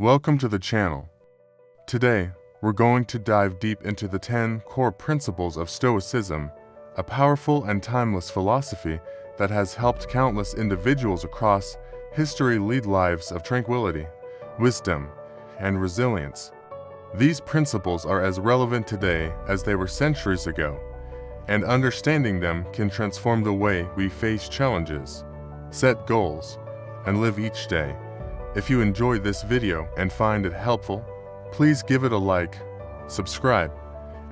Welcome to the channel. Today, we're going to dive deep into the 10 core principles of Stoicism, a powerful and timeless philosophy that has helped countless individuals across history lead lives of tranquility, wisdom, and resilience. These principles are as relevant today as they were centuries ago, and understanding them can transform the way we face challenges, set goals, and live each day. If you enjoyed this video and find it helpful, please give it a like, subscribe,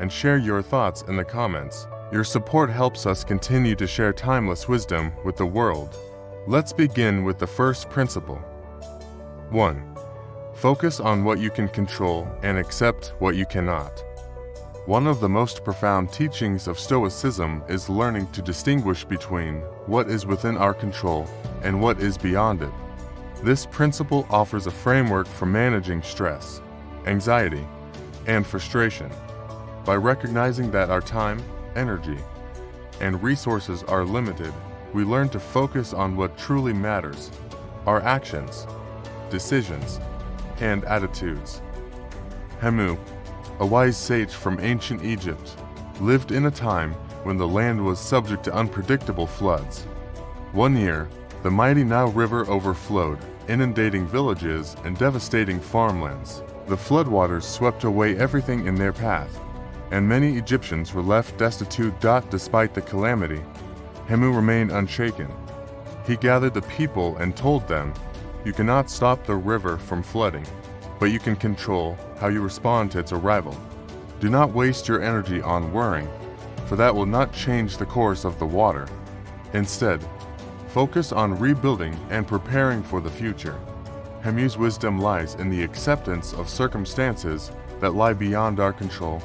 and share your thoughts in the comments. Your support helps us continue to share timeless wisdom with the world. Let's begin with the first principle. 1. Focus on what you can control and accept what you cannot. One of the most profound teachings of Stoicism is learning to distinguish between what is within our control and what is beyond it. This principle offers a framework for managing stress, anxiety, and frustration. By recognizing that our time, energy, and resources are limited, we learn to focus on what truly matters: our actions, decisions, and attitudes. Hemu, a wise sage from ancient Egypt, lived in a time when the land was subject to unpredictable floods. One year, the mighty Nile River overflowed, inundating villages and devastating farmlands. The floodwaters swept away everything in their path, and many Egyptians were left destitute. Despite the calamity, Hemu remained unshaken. He gathered the people and told them, "You cannot stop the river from flooding, but you can control how you respond to its arrival. Do not waste your energy on worrying, for that will not change the course of the water. Instead, focus on rebuilding and preparing for the future." Hemu's wisdom lies in the acceptance of circumstances that lie beyond our control,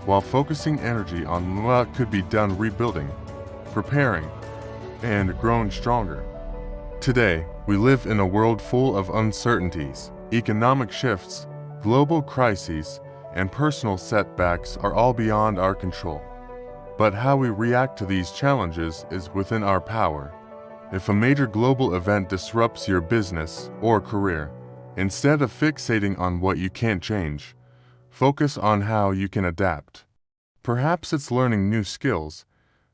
while focusing energy on what could be done rebuilding, preparing, and growing stronger. Today, we live in a world full of uncertainties. Economic shifts, global crises, and personal setbacks are all beyond our control. But how we react to these challenges is within our power. If a major global event disrupts your business or career, instead of fixating on what you can't change, focus on how you can adapt. Perhaps it's learning new skills,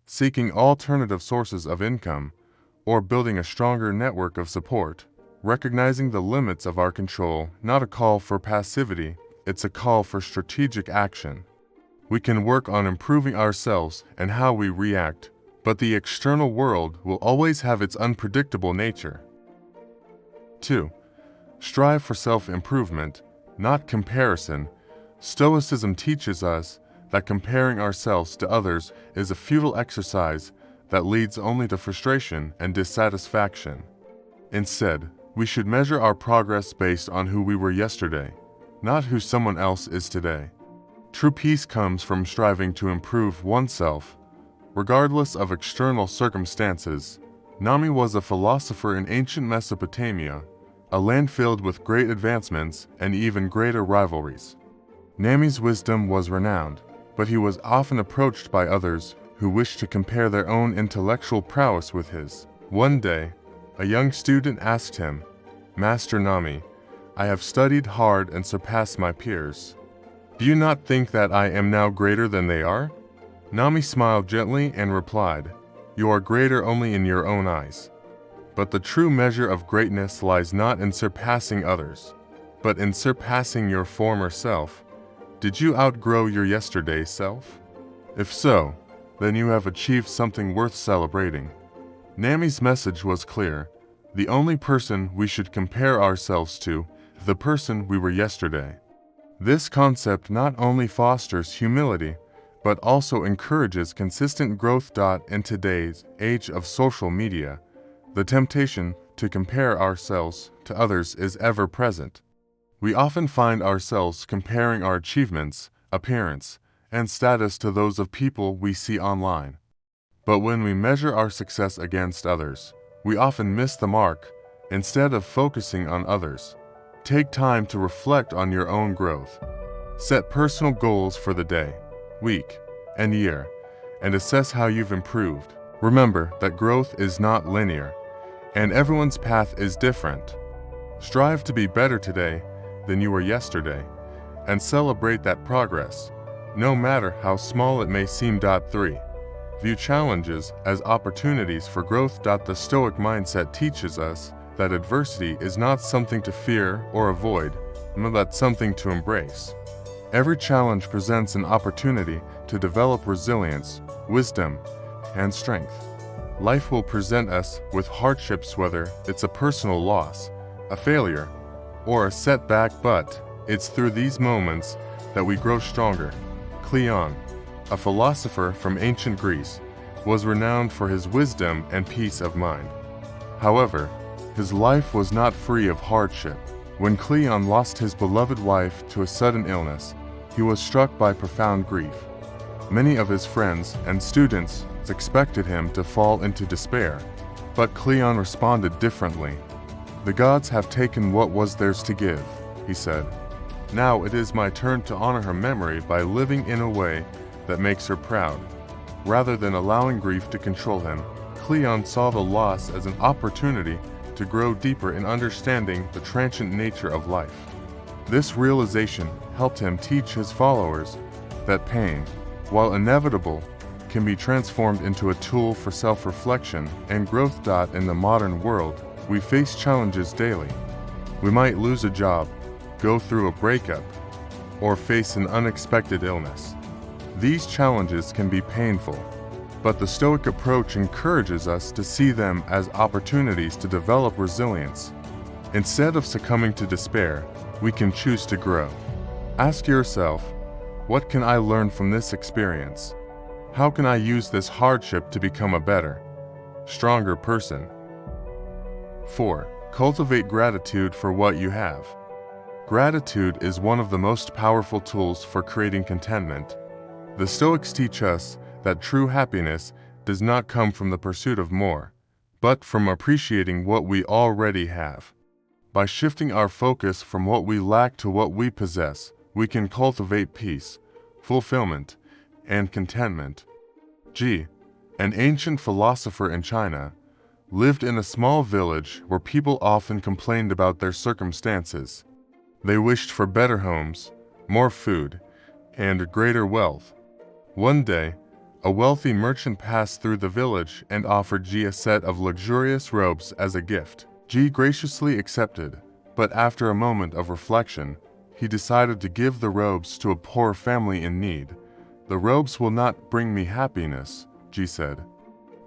seeking alternative sources of income, or building a stronger network of support. Recognizing the limits of our control, not a call for passivity, it's a call for strategic action. We can work on improving ourselves and how we react, but the external world will always have its unpredictable nature. 2. Strive for self-improvement, not comparison. Stoicism teaches us that comparing ourselves to others is a futile exercise that leads only to frustration and dissatisfaction. Instead, we should measure our progress based on who we were yesterday, not who someone else is today. True peace comes from striving to improve oneself, regardless of external circumstances. Nami was a philosopher in ancient Mesopotamia, a land filled with great advancements and even greater rivalries. Nami's wisdom was renowned, but he was often approached by others who wished to compare their own intellectual prowess with his. One day, a young student asked him, "Master Nami, I have studied hard and surpassed my peers. Do you not think that I am now greater than they are?" Nami smiled gently and replied, "You are greater only in your own eyes. But the true measure of greatness lies not in surpassing others, but in surpassing your former self. Did you outgrow your yesterday self? If so, then you have achieved something worth celebrating." Nami's message was clear. The only person we should compare ourselves to is the person we were yesterday. This concept not only fosters humility, but also encourages consistent growth. In today's age of social media, the temptation to compare ourselves to others is ever present. We often find ourselves comparing our achievements, appearance, and status to those of people we see online. But when we measure our success against others, we often miss the mark. Instead of focusing on others, take time to reflect on your own growth. Set personal goals for the day, week, and year, and assess how you've improved. Remember that growth is not linear, and everyone's path is different. Strive to be better today than you were yesterday, and celebrate that progress, no matter how small it may seem. 3. View challenges as opportunities for growth. The Stoic mindset teaches us that adversity is not something to fear or avoid, but something to embrace. Every challenge presents an opportunity to develop resilience, wisdom, and strength. Life will present us with hardships, whether it's a personal loss, a failure, or a setback, but it's through these moments that we grow stronger. Cleon, a philosopher from ancient Greece, was renowned for his wisdom and peace of mind. However, his life was not free of hardship. When Cleon lost his beloved wife to a sudden illness, he was struck by profound grief. Many of his friends and students expected him to fall into despair, but Cleon responded differently. "The gods have taken what was theirs to give," he said. "Now it is my turn to honor her memory by living in a way that makes her proud." Rather than allowing grief to control him, Cleon saw the loss as an opportunity to grow deeper in understanding the transient nature of life. This realization helped him teach his followers that pain, while inevitable, can be transformed into a tool for self-reflection and growth. In the modern world, we face challenges daily. We might lose a job, go through a breakup, or face an unexpected illness. These challenges can be painful, but the Stoic approach encourages us to see them as opportunities to develop resilience. Instead of succumbing to despair, we can choose to grow. Ask yourself, what can I learn from this experience? How can I use this hardship to become a better, stronger person? 4. Cultivate gratitude for what you have. Gratitude is one of the most powerful tools for creating contentment. The Stoics teach us that true happiness does not come from the pursuit of more, but from appreciating what we already have. By shifting our focus from what we lack to what we possess, we can cultivate peace, fulfillment, and contentment. An ancient philosopher in China, lived in a small village where people often complained about their circumstances. They wished for better homes, more food, and greater wealth. One day, a wealthy merchant passed through the village and offered Ji a set of luxurious robes as a gift. Ji graciously accepted, but after a moment of reflection, he decided to give the robes to a poor family in need. "The robes will not bring me happiness," Ji said.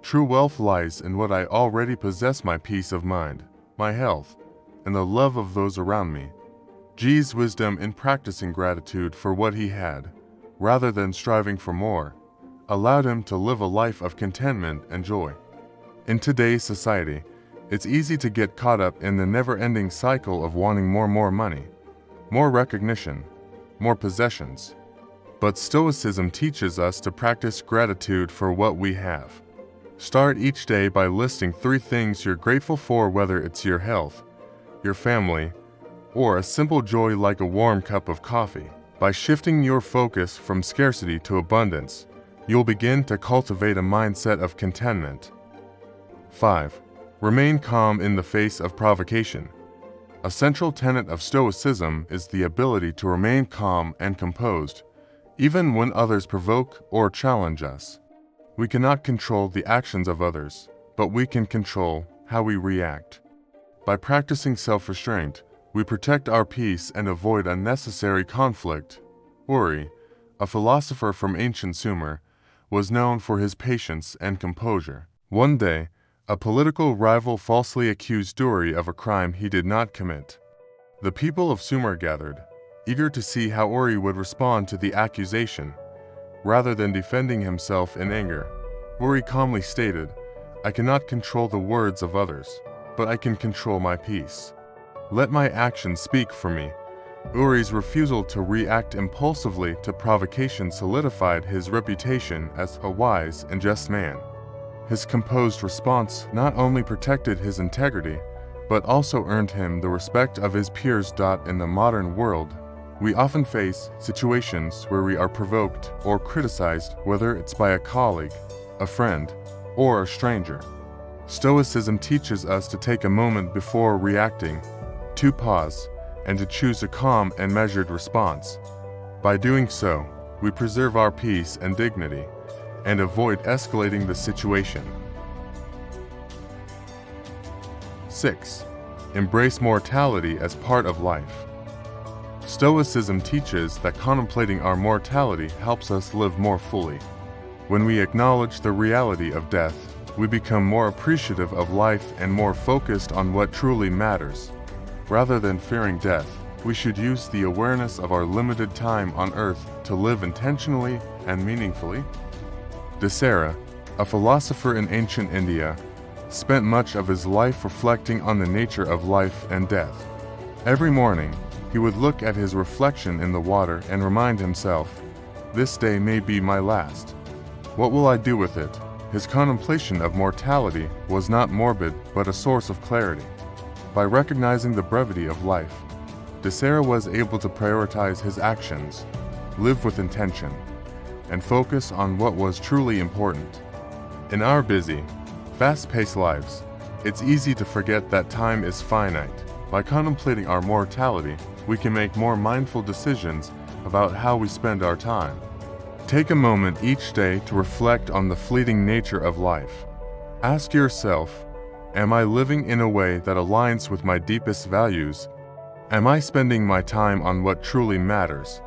"True wealth lies in what I already possess: my peace of mind, my health, and the love of those around me." Ji's wisdom in practicing gratitude for what he had, rather than striving for more, allowed him to live a life of contentment and joy. In today's society, it's easy to get caught up in the never-ending cycle of wanting more money, more recognition, more possessions. But Stoicism teaches us to practice gratitude for what we have. Start each day by listing 3 things you're grateful for, whether it's your health, your family, or a simple joy like a warm cup of coffee. By shifting your focus from scarcity to abundance, you'll begin to cultivate a mindset of contentment. 5. Remain calm in the face of provocation. A central tenet of Stoicism is the ability to remain calm and composed, even when others provoke or challenge us. We cannot control the actions of others, but we can control how we react. By practicing self-restraint, we protect our peace and avoid unnecessary conflict. Uri, a philosopher from ancient Sumer, was known for his patience and composure. One day, a political rival falsely accused Uri of a crime he did not commit. The people of Sumer gathered, eager to see how Uri would respond to the accusation. Rather than defending himself in anger, Uri calmly stated, "I cannot control the words of others, but I can control my peace. Let my actions speak for me." Uri's refusal to react impulsively to provocation solidified his reputation as a wise and just man. His composed response not only protected his integrity, but also earned him the respect of his peers. In the modern world, we often face situations where we are provoked or criticized, whether it's by a colleague, a friend, or a stranger. Stoicism teaches us to take a moment before reacting, to pause, and to choose a calm and measured response. By doing so, we preserve our peace and dignity, and avoid escalating the situation. 6. Embrace mortality as part of life. Stoicism teaches that contemplating our mortality helps us live more fully. When we acknowledge the reality of death, we become more appreciative of life and more focused on what truly matters. Rather than fearing death, we should use the awareness of our limited time on earth to live intentionally and meaningfully. Stoic, a philosopher in ancient India, spent much of his life reflecting on the nature of life and death. Every morning, he would look at his reflection in the water and remind himself, "This day may be my last. What will I do with it?" His contemplation of mortality was not morbid but a source of clarity. By recognizing the brevity of life, Stoic was able to prioritize his actions, live with intention, and focus on what was truly important. In our busy, fast-paced lives, it's easy to forget that time is finite. By contemplating our mortality, we can make more mindful decisions about how we spend our time. Take a moment each day to reflect on the fleeting nature of life. Ask yourself, am I living in a way that aligns with my deepest values? Am I spending my time on what truly matters?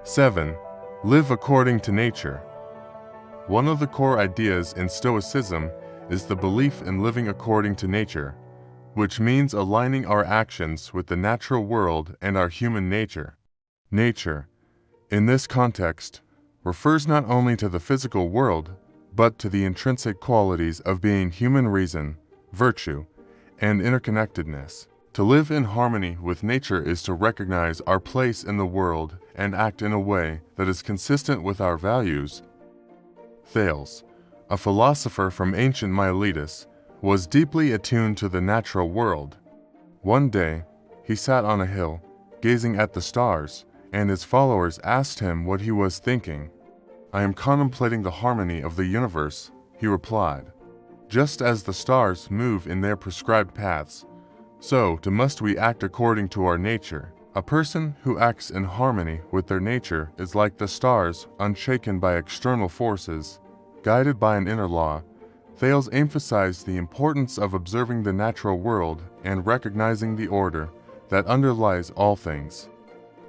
7. Live according to nature. One of the core ideas in Stoicism is the belief in living according to nature, which means aligning our actions with the natural world and our human nature. Nature, in this context, refers not only to the physical world, but to the intrinsic qualities of being: human reason, virtue, and interconnectedness. To live in harmony with nature is to recognize our place in the world and act in a way that is consistent with our values. Thales, a philosopher from ancient Miletus, was deeply attuned to the natural world. One day, he sat on a hill, gazing at the stars, and his followers asked him what he was thinking. "I am contemplating the harmony of the universe," he replied. "Just as the stars move in their prescribed paths, so too must we act according to our nature. A person who acts in harmony with their nature is like the stars, unshaken by external forces, guided by an inner law." Thales emphasized the importance of observing the natural world and recognizing the order that underlies all things.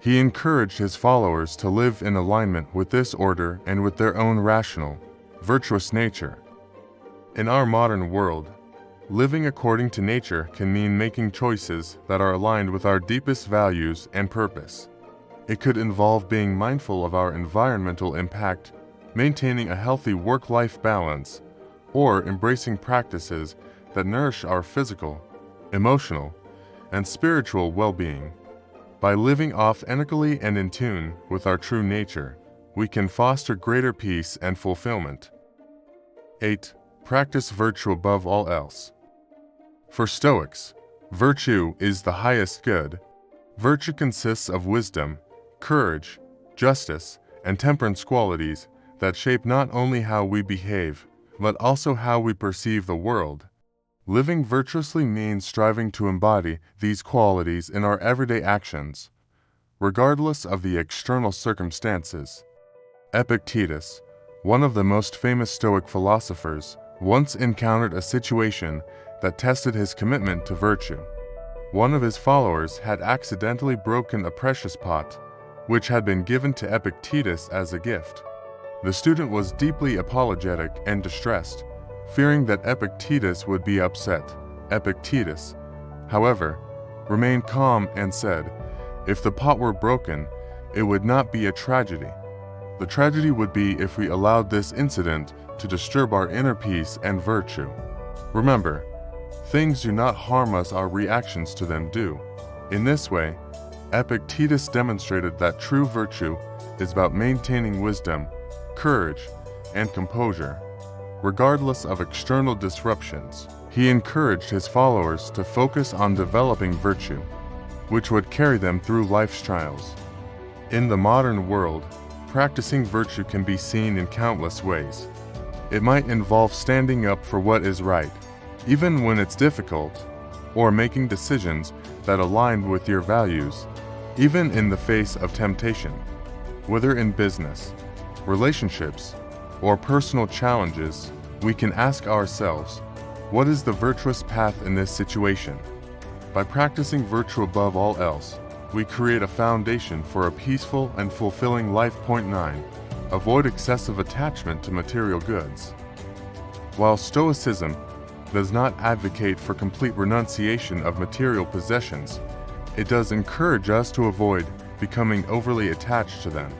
He encouraged his followers to live in alignment with this order and with their own rational, virtuous nature. In our modern world, living according to nature can mean making choices that are aligned with our deepest values and purpose. It could involve being mindful of our environmental impact, maintaining a healthy work-life balance, or embracing practices that nourish our physical, emotional, and spiritual well-being. By living authentically and in tune with our true nature, we can foster greater peace and fulfillment. 8. Practice virtue above all else. For Stoics, virtue is the highest good. Virtue consists of wisdom, courage, justice, and temperance qualities that shape not only how we behave, but also how we perceive the world. Living virtuously means striving to embody these qualities in our everyday actions, regardless of the external circumstances. Epictetus, one of the most famous Stoic philosophers, once encountered a situation that tested his commitment to virtue. One of his followers had accidentally broken a precious pot, which had been given to Epictetus as a gift. The student was deeply apologetic and distressed, fearing that Epictetus would be upset. Epictetus, however, remained calm and said, "If the pot were broken, it would not be a tragedy. The tragedy would be if we allowed this incident to disturb our inner peace and virtue. Remember, things do not harm us, our reactions to them do." In this way, Epictetus demonstrated that true virtue is about maintaining wisdom, courage, and composure, regardless of external disruptions. He encouraged his followers to focus on developing virtue, which would carry them through life's trials. In the modern world, practicing virtue can be seen in countless ways. It might involve standing up for what is right, even when it's difficult, or making decisions that align with your values, even in the face of temptation. Whether in business, relationships, or personal challenges, we can ask ourselves, what is the virtuous path in this situation? By practicing virtue above all else, we create a foundation for a peaceful and fulfilling life. Point 9. Avoid excessive attachment to material goods. While Stoicism does not advocate for complete renunciation of material possessions, it does encourage us to avoid becoming overly attached to them.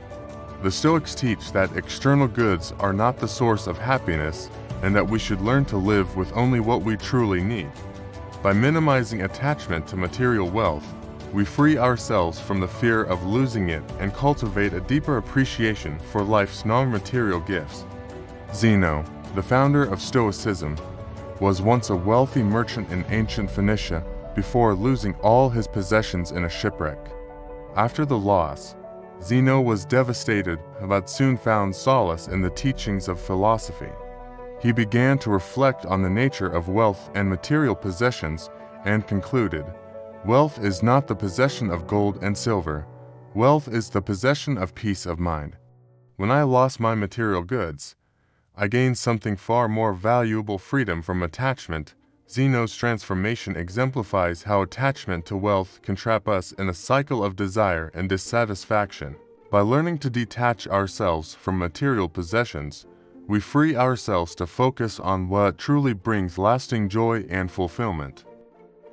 The Stoics teach that external goods are not the source of happiness and that we should learn to live with only what we truly need. By minimizing attachment to material wealth, we free ourselves from the fear of losing it and cultivate a deeper appreciation for life's non-material gifts. Zeno, the founder of Stoicism, was once a wealthy merchant in ancient Phoenicia before losing all his possessions in a shipwreck. After the loss, Zeno was devastated but soon found solace in the teachings of philosophy. He began to reflect on the nature of wealth and material possessions and concluded, "Wealth is not the possession of gold and silver. Wealth is the possession of peace of mind. When I lost my material goods, I gained something far more valuable: freedom from attachment." Zeno's transformation exemplifies how attachment to wealth can trap us in a cycle of desire and dissatisfaction. By learning to detach ourselves from material possessions, we free ourselves to focus on what truly brings lasting joy and fulfillment.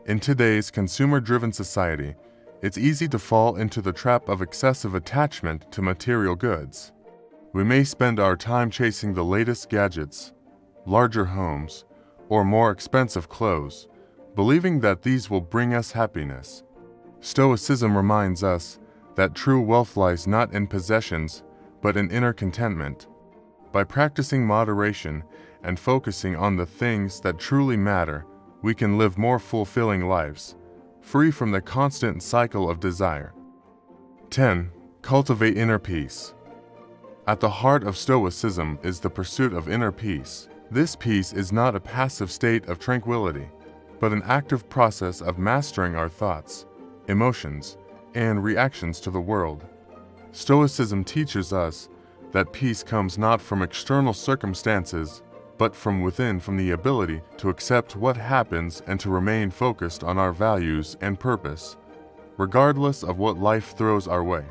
In today's consumer-driven society, it's easy to fall into the trap of excessive attachment to material goods. We may spend our time chasing the latest gadgets, larger homes, or more expensive clothes, believing that these will bring us happiness. Stoicism reminds us that true wealth lies not in possessions, but in inner contentment. By practicing moderation and focusing on the things that truly matter, we can live more fulfilling lives, free from the constant cycle of desire. 10. Cultivate inner peace. At the heart of Stoicism is the pursuit of inner peace. This peace is not a passive state of tranquility, but an active process of mastering our thoughts, emotions, and reactions to the world. Stoicism teaches us that peace comes not from external circumstances, but from within, from the ability to accept what happens and to remain focused on our values and purpose, regardless of what life throws our way.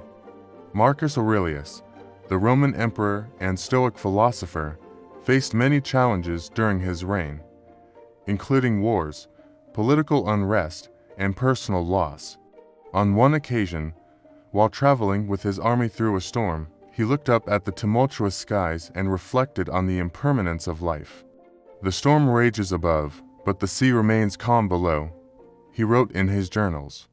Marcus Aurelius, the Roman emperor and Stoic philosopher, faced many challenges during his reign, including wars, political unrest, and personal loss. On one occasion, while traveling with his army through a storm, he looked up at the tumultuous skies and reflected on the impermanence of life. "The storm rages above, but the sea remains calm below," he wrote in his journals.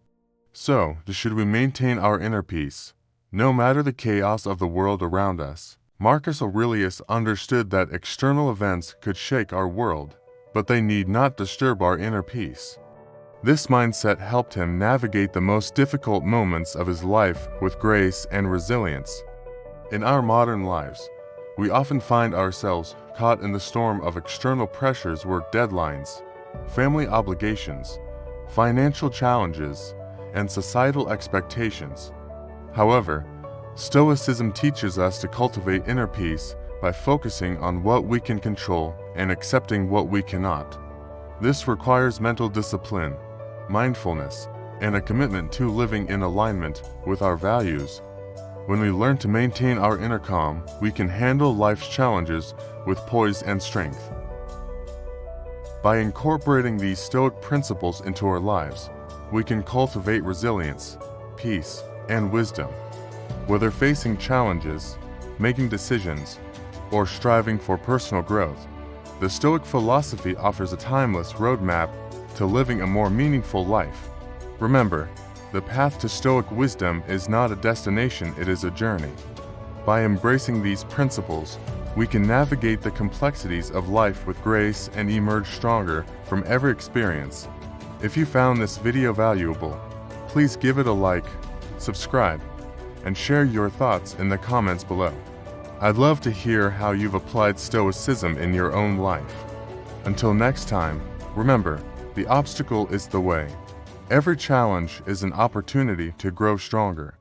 So, should we maintain our inner peace, no matter the chaos of the world around us? Marcus Aurelius understood that external events could shake our world, but they need not disturb our inner peace. This mindset helped him navigate the most difficult moments of his life with grace and resilience. In our modern lives, we often find ourselves caught in the storm of external pressures: work deadlines, family obligations, financial challenges, and societal expectations. However, Stoicism teaches us to cultivate inner peace by focusing on what we can control and accepting what we cannot. This requires mental discipline, mindfulness, and a commitment to living in alignment with our values. When we learn to maintain our inner calm, we can handle life's challenges with poise and strength. By incorporating these Stoic principles into our lives, we can cultivate resilience, peace, and wisdom. Whether facing challenges, making decisions, or striving for personal growth, the Stoic philosophy offers a timeless roadmap to living a more meaningful life. Remember, the path to Stoic wisdom is not a destination, it is a journey. By embracing these principles, we can navigate the complexities of life with grace and emerge stronger from every experience. If you found this video valuable, please give it a like, subscribe, and share your thoughts in the comments below. I'd love to hear how you've applied Stoicism in your own life. Until next time, remember, the obstacle is the way, Every challenge is an opportunity to grow stronger.